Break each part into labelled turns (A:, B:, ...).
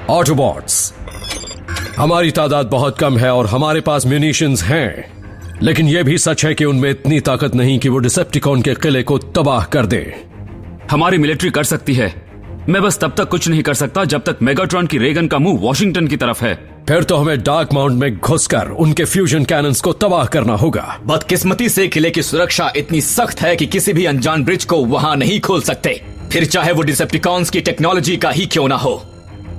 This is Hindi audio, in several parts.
A: ऑटोबॉट्स, हमारी तादाद बहुत कम है और हमारे पास म्यूनिशंस हैं, लेकिन यह भी सच है कि उनमें इतनी ताकत नहीं कि वो डिसेप्टिकॉन के किले को तबाह कर दे।
B: हमारी मिलिट्री कर सकती है, मैं बस तब तक कुछ नहीं कर सकता जब तक मेगाट्रॉन की रेगन का मुंह वॉशिंगटन की तरफ है।
A: फिर तो हमें डार्क माउंट में घुसकर उनके फ्यूजन कैनन्स को तबाह करना होगा।
C: बदकिस्मती से किले की सुरक्षा इतनी सख्त है कि किसी भी अनजान ब्रिज को वहां नहीं खोल सकते, फिर चाहे वो डिसेप्टिकॉन्स की टेक्नोलॉजी का ही क्यों ना हो।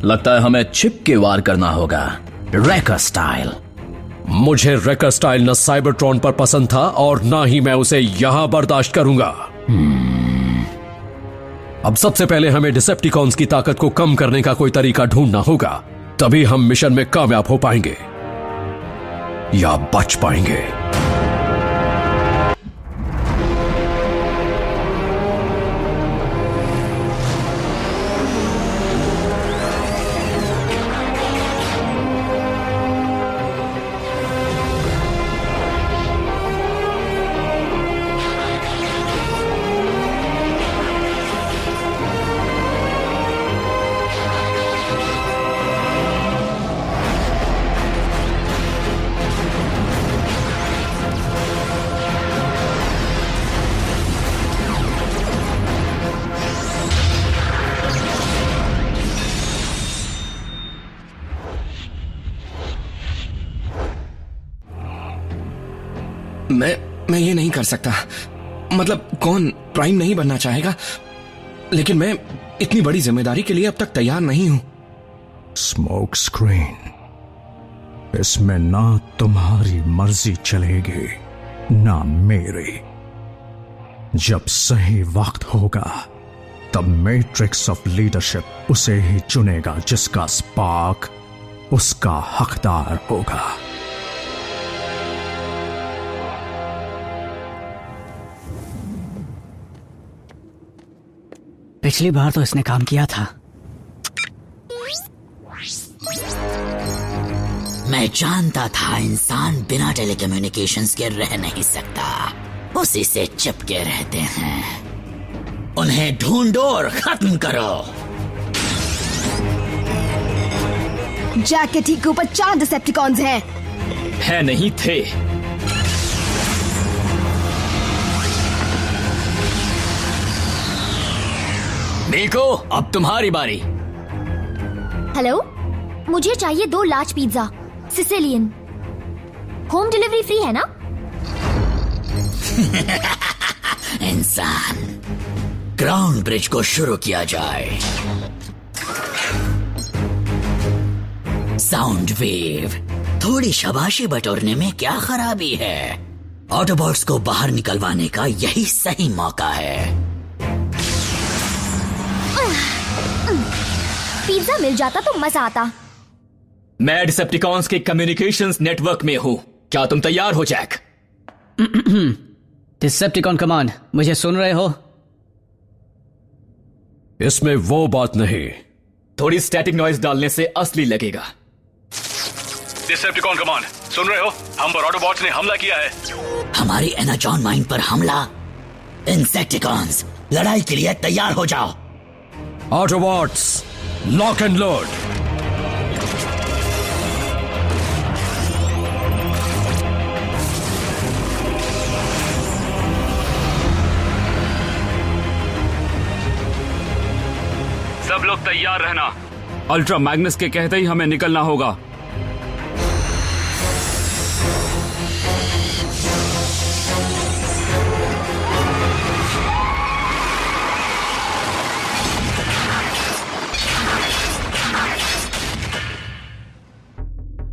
D: लगता है हमें छिप के वार करना होगा, रैकर स्टाइल।
A: मुझे रैकर स्टाइल न साइबरट्रॉन पर पसंद था और ना ही मैं उसे यहां बर्दाश्त करूंगा। अब सबसे पहले हमें डिसेप्टिकॉन्स की ताकत को कम करने का कोई तरीका ढूंढना होगा, तभी हम मिशन में कामयाब हो पाएंगे या बच पाएंगे।
C: मैं ये नहीं कर सकता। मतलब कौन प्राइम नहीं बनना चाहेगा, लेकिन मैं इतनी बड़ी जिम्मेदारी के लिए अब तक तैयार नहीं हूं।
A: स्मोक स्क्रीन, इसमें ना तुम्हारी मर्जी चलेगी ना मेरी। जब सही वक्त होगा तब मैट्रिक्स ऑफ लीडरशिप उसे ही चुनेगा जिसका स्पार्क उसका हकदार होगा।
E: पिछली बार तो इसने काम किया था।
F: मैं जानता था इंसान बिना टेलीकम्युनिकेशंस के रह नहीं सकता, उसी से चिपके रहते हैं। उन्हें ढूंढो और खत्म करो।
G: जैक के ठीक ऊपर 4 डिसेप्टिकॉन्स हैं।
C: है नहीं थे। निको, अब तुम्हारी बारी।
H: हेलो, मुझे चाहिए 2 large pizza Sicilian. Home delivery free है ना?
F: इंसान, ग्राउंड ब्रिज को शुरू किया जाए। साउंड वेव, थोड़ी शाबाशी बटोरने में क्या खराबी है। ऑटोबॉट्स को बाहर निकलवाने का यही सही मौका है।
H: पिज्जा मिल जाता तो मजा आता।
C: मैं डिसेप्टिकॉन्स के कम्युनिकेशंस नेटवर्क में हूं। क्या तुम तैयार हो जैक?
E: डिसेप्टिकॉन कमांड, मुझे सुन रहे हो?
A: इसमें वो बात नहीं।
C: थोड़ी स्टैटिक नॉइज डालने से असली लगेगा।
I: डिसेप्टिकॉन कमांड, सुन रहे हो? हम पर ऑटोबॉट्स ने हमला किया है।
F: हमारी एनाजॉन माइन पर हमला। इंसेक्टिकॉन्स, लड़ाई के लिए तैयार हो जाओ।
A: Autobots, lock and load.
B: सब लोग तैयार रहना। अल्ट्रा मैग्नस के कहते ही हमें निकलना होगा।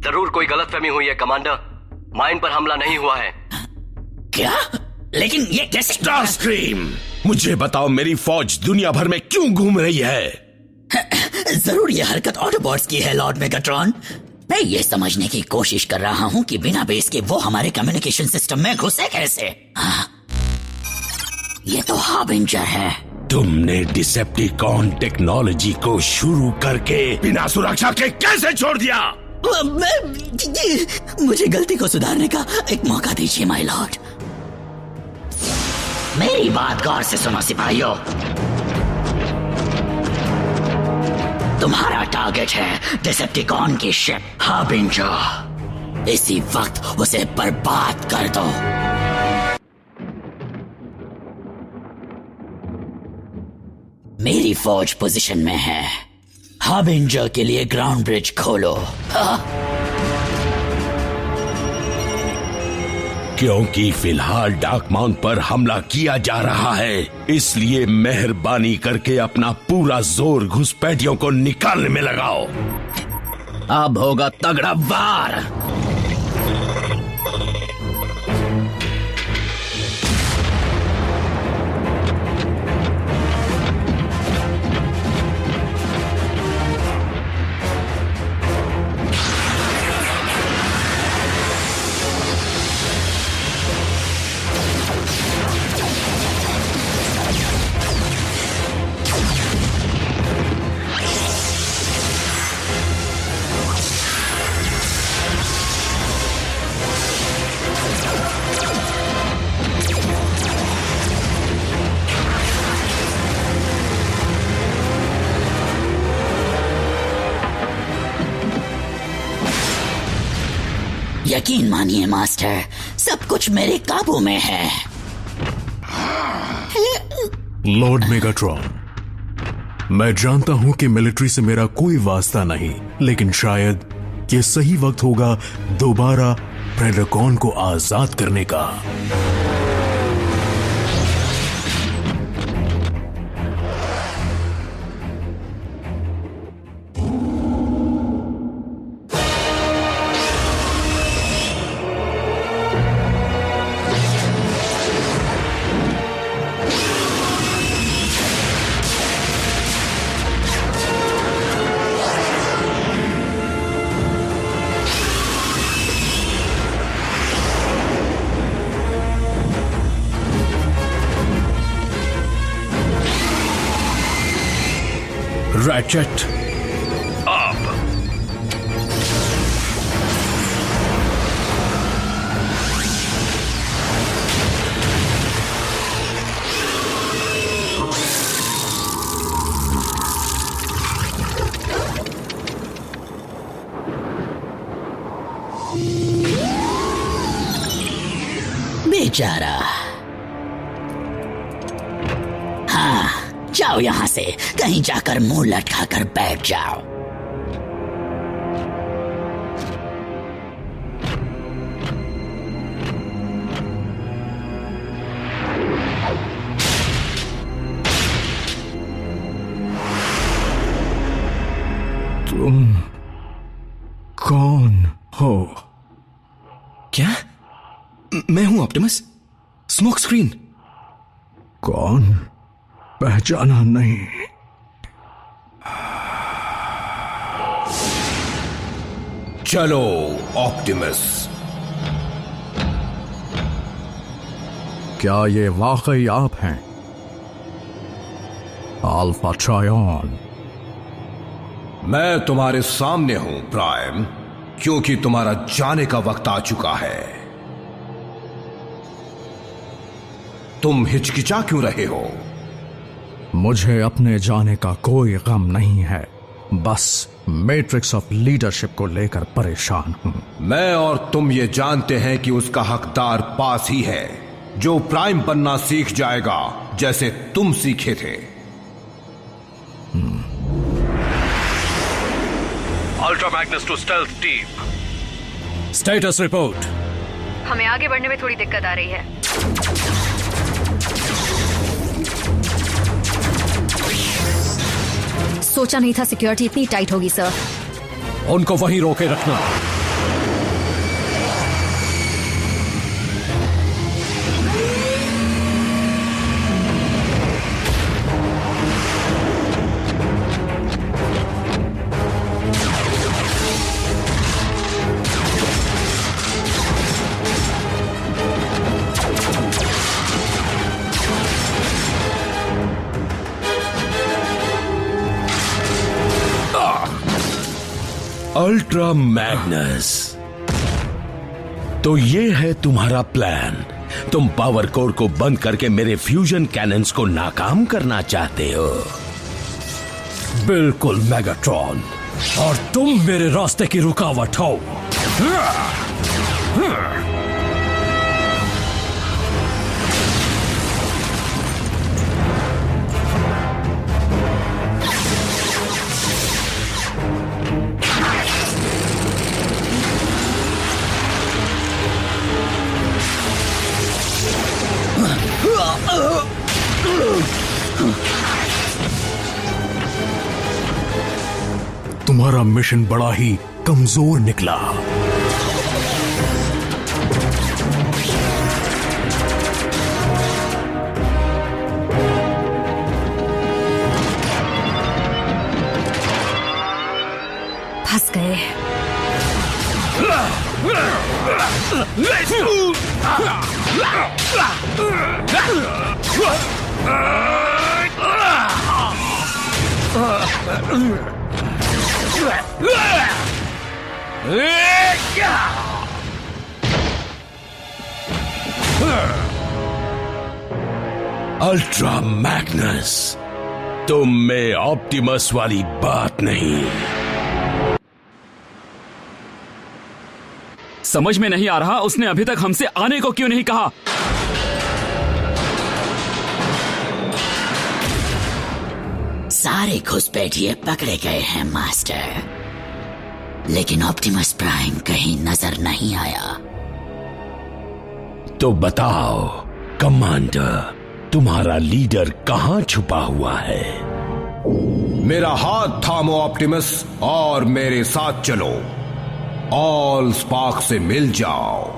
D: जरूर कोई गलतफहमी हुई है कमांडर, माइन पर हमला नहीं हुआ है।
F: क्या? लेकिन ये कैसे?
I: स्टारस्क्रीम, मुझे बताओ मेरी फौज दुनिया भर में क्यों घूम रही है?
F: जरूर ये हरकत ऑटोबॉट्स की है लॉर्ड मेगाट्रॉन। मैं ये समझने की कोशिश कर रहा हूँ कि बिना बेस के वो हमारे कम्युनिकेशन सिस्टम में घुसे कैसे। ये तो हार्बिंजर है।
I: तुमने डिसेप्टिकॉन टेक्नोलॉजी को शुरू करके बिना सुरक्षा के कैसे छोड़ दिया?
F: मुझे गलती को सुधारने का एक मौका दीजिए माय लॉर्ड। मेरी बात गौर से सुनो सिपाहियों। तुम्हारा टारगेट है डिसेप्टिकॉन की शिप हार्बिंजर। इसी वक्त उसे बर्बाद कर दो। मेरी फौज पोजीशन में है। हार्बिंजर के लिए ग्राउंड ब्रिज खोलो। हाँ?
I: क्योंकि फिलहाल डार्क माउंट पर हमला किया जा रहा है, इसलिए मेहरबानी करके अपना पूरा जोर घुसपैठियों को निकालने में लगाओ।
D: अब होगा तगड़ा वार।
F: यकीन मानिए मास्टर, सब कुछ मेरे काबू में है।
J: लॉर्ड मेगाट्रॉन, मैं जानता हूं कि मिलिट्री से मेरा कोई वास्ता नहीं, लेकिन शायद ये सही वक्त होगा दोबारा प्रेडेकॉन को आजाद करने का।
A: Ratchet up.
F: बेचारा। हाँ, जाओ यहां से, कहीं जाकर मुंह लटकाकर बैठ जाओ।
J: तुम कौन हो?
C: क्या? मैं हूं ऑप्टिमस, स्मोक स्क्रीन।
J: कौन? पहचाना नहीं।
A: चलो ऑप्टिमस,
J: क्या ये वाकई आप हैं? अल्फा ट्रायन।
A: मैं तुम्हारे सामने हूं प्राइम, क्योंकि तुम्हारा जाने का वक्त आ चुका है। तुम हिचकिचा क्यों रहे हो?
J: मुझे अपने जाने का कोई गम नहीं है, बस मैट्रिक्स ऑफ लीडरशिप को लेकर परेशान हूं।
A: मैं और तुम ये जानते हैं कि उसका हकदार पास ही है, जो प्राइम बनना सीख जाएगा जैसे तुम सीखे थे। Ultra Magnus to stealth team, status report.
K: हमें आगे बढ़ने में थोड़ी दिक्कत आ रही है। सोचा नहीं था सिक्योरिटी इतनी टाइट होगी सर।
A: उनको वहीं रोके रखना।
I: अल्ट्रा मैग्नस, तो ये है तुम्हारा प्लान। तुम पावर कोर को बंद करके मेरे फ्यूजन कैनन्स को नाकाम करना चाहते हो।
A: बिल्कुल मेगाट्रॉन, और तुम मेरे रास्ते की रुकावट हो।
J: तुम्हारा मिशन बड़ा ही कमजोर निकला।
K: फंस गए।
I: अल्ट्रा मैग्नस, तुम में ऑप्टिमस वाली बात नहीं।
B: समझ में नहीं आ रहा उसने अभी तक हमसे आने को क्यों नहीं कहा।
F: सारे घुसपैठिए पकड़े गए हैं मास्टर, लेकिन ऑप्टिमस प्राइम कहीं नजर नहीं आया।
I: तो बताओ कमांडर, तुम्हारा लीडर कहां छुपा हुआ है?
C: मेरा हाथ थामो ऑप्टिमस और मेरे साथ चलो। ऑल स्पार्क से मिल जाओ।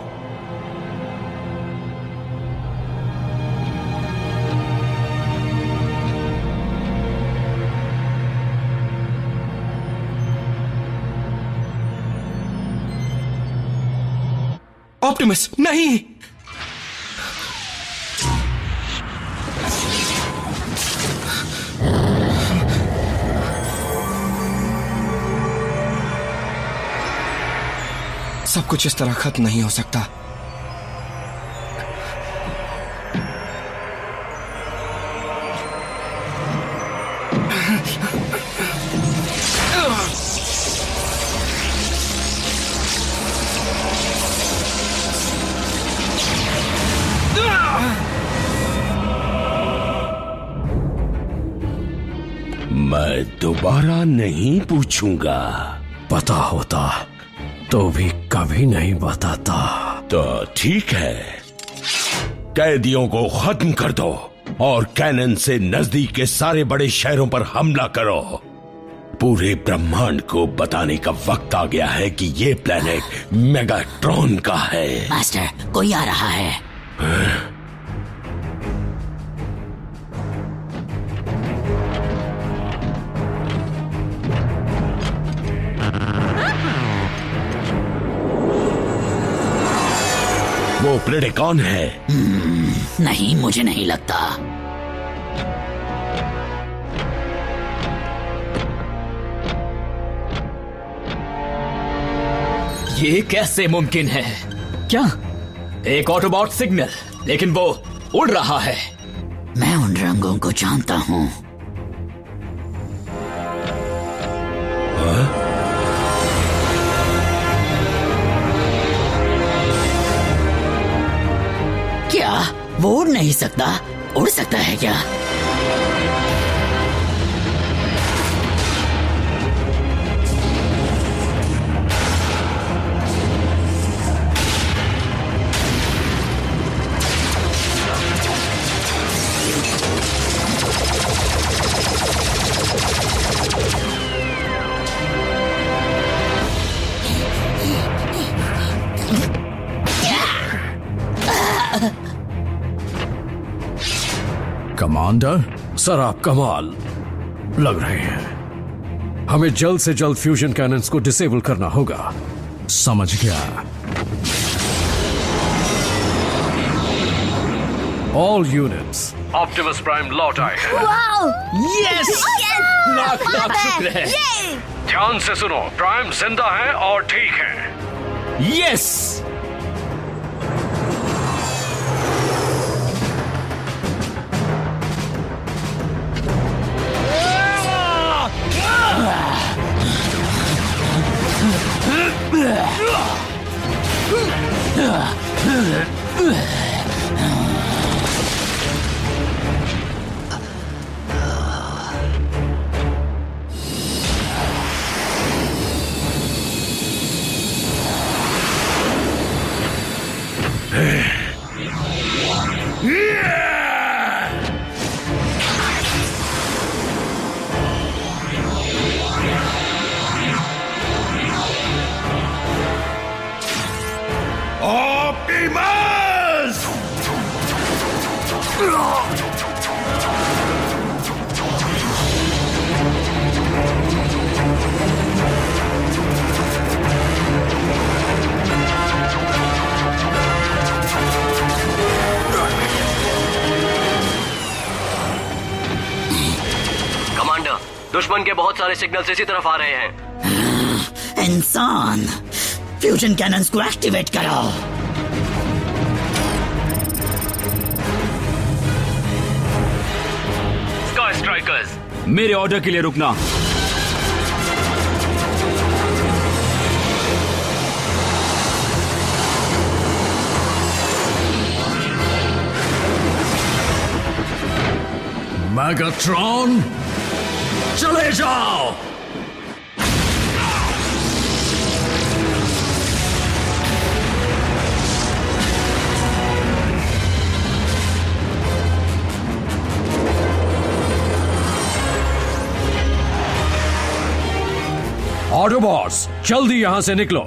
C: ऑप्टिमस नहीं। सब कुछ इस तरह खत्म नहीं हो सकता।
I: मैं दोबारा नहीं पूछूंगा।
A: पता होता तो भी कभी नहीं बताता।
I: तो ठीक है, कैदियों को खत्म कर दो और कैनन से नजदीक के सारे बड़े शहरों पर हमला करो। पूरे ब्रह्मांड को बताने का वक्त आ गया है कि ये प्लेनेट मेगाट्रॉन का है।
F: मास्टर, कोई आ रहा है।
I: वो प्रेडिकॉन है।
F: नहीं, मुझे नहीं लगता।
D: ये कैसे मुमकिन है? क्या एक ऑटोबॉट सिग्नल, लेकिन वो उड़ रहा है।
F: मैं उन रंगों को जानता हूं। क्या वो उड़ नहीं सकता? उड़ सकता है क्या?
A: कमांडर, सर आप कमाल लग रहे हैं। हमें जल्द से जल्द फ्यूजन कैनन्स को डिसेबल करना होगा। समझ गया। ऑल यूनिट्स, ऑप्टिमस प्राइम लौट आए हैं।
D: यस! लाख लाख शुक्र है।
A: ध्यान से सुनो, प्राइम जिंदा है और ठीक है।
D: यस!
L: कमांडर, दुश्मन के बहुत सारे सिग्नल्स इसी तरफ आ रहे हैं।
F: इंसान, फ्यूजन कैनन्स को एक्टिवेट करो।
B: स्काई स्ट्राइकर्स, मेरे ऑर्डर के लिए रुकना।
A: मैगाट्रॉन, चले जाओ। ऑटोबॉट्स, जल्दी यहां से निकलो।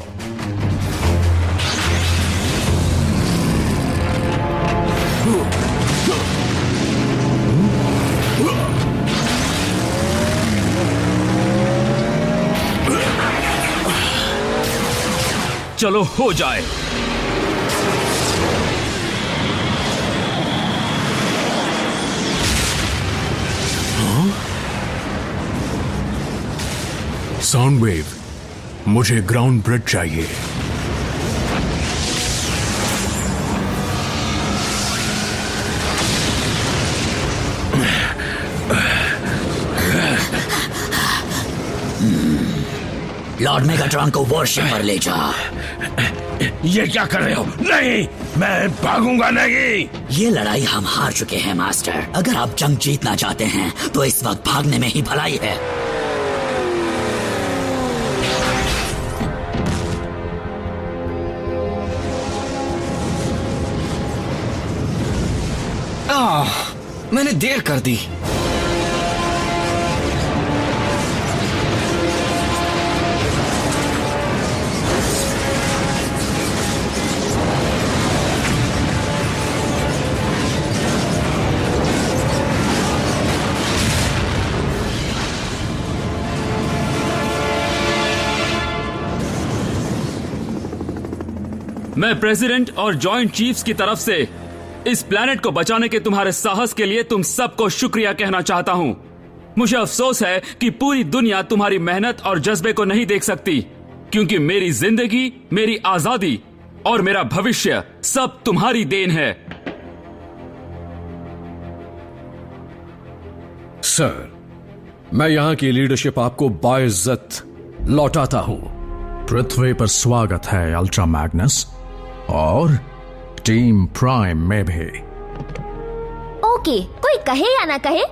B: चलो हो जाए।
J: साउंड वेव, मुझे ग्राउंड ब्रिज चाहिए।
F: लॉर्ड मेगाट्रॉन को वॉरशिप पर ले जाओ।
I: ये क्या कर रहे हो? नहीं, मैं भागूंगा नहीं।
F: ये लड़ाई हम हार चुके हैं मास्टर। अगर आप जंग जीतना चाहते हैं तो इस वक्त भागने में ही भलाई है।
C: मैंने देर कर दी।
B: मैं प्रेसिडेंट और जॉइंट चीफ्स की तरफ से इस प्लेनेट को बचाने के तुम्हारे साहस के लिए तुम सबको शुक्रिया कहना चाहता हूं। मुझे अफसोस है कि पूरी दुनिया तुम्हारी मेहनत और जज्बे को नहीं देख सकती, क्योंकि मेरी जिंदगी, मेरी आजादी और मेरा भविष्य सब तुम्हारी देन है।
A: सर, मैं यहां की लीडरशिप आपको बाइज्जत लौटाता हूं।
J: पृथ्वी पर स्वागत है अल्ट्रा मैग्नस, और टीम प्राइम में भी।
H: ओके, कोई कहे या ना कहे,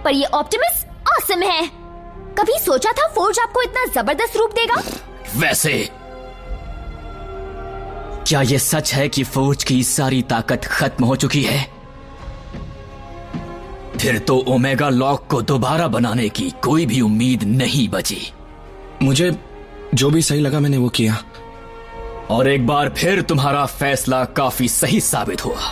H: पर ये ऑप्टिमिस्ट ऑसम है। कभी सोचा था फोर्ज आपको इतना जबरदस्त रूप देगा?
D: वैसे क्या ये सच है कि फोर्ज की सारी ताकत खत्म हो चुकी है? फिर तो ओमेगा लॉक को दोबारा बनाने की कोई भी उम्मीद नहीं बची।
C: मुझे जो भी सही लगा मैंने वो किया।
D: और एक बार फिर तुम्हारा फैसला काफी सही साबित हुआ।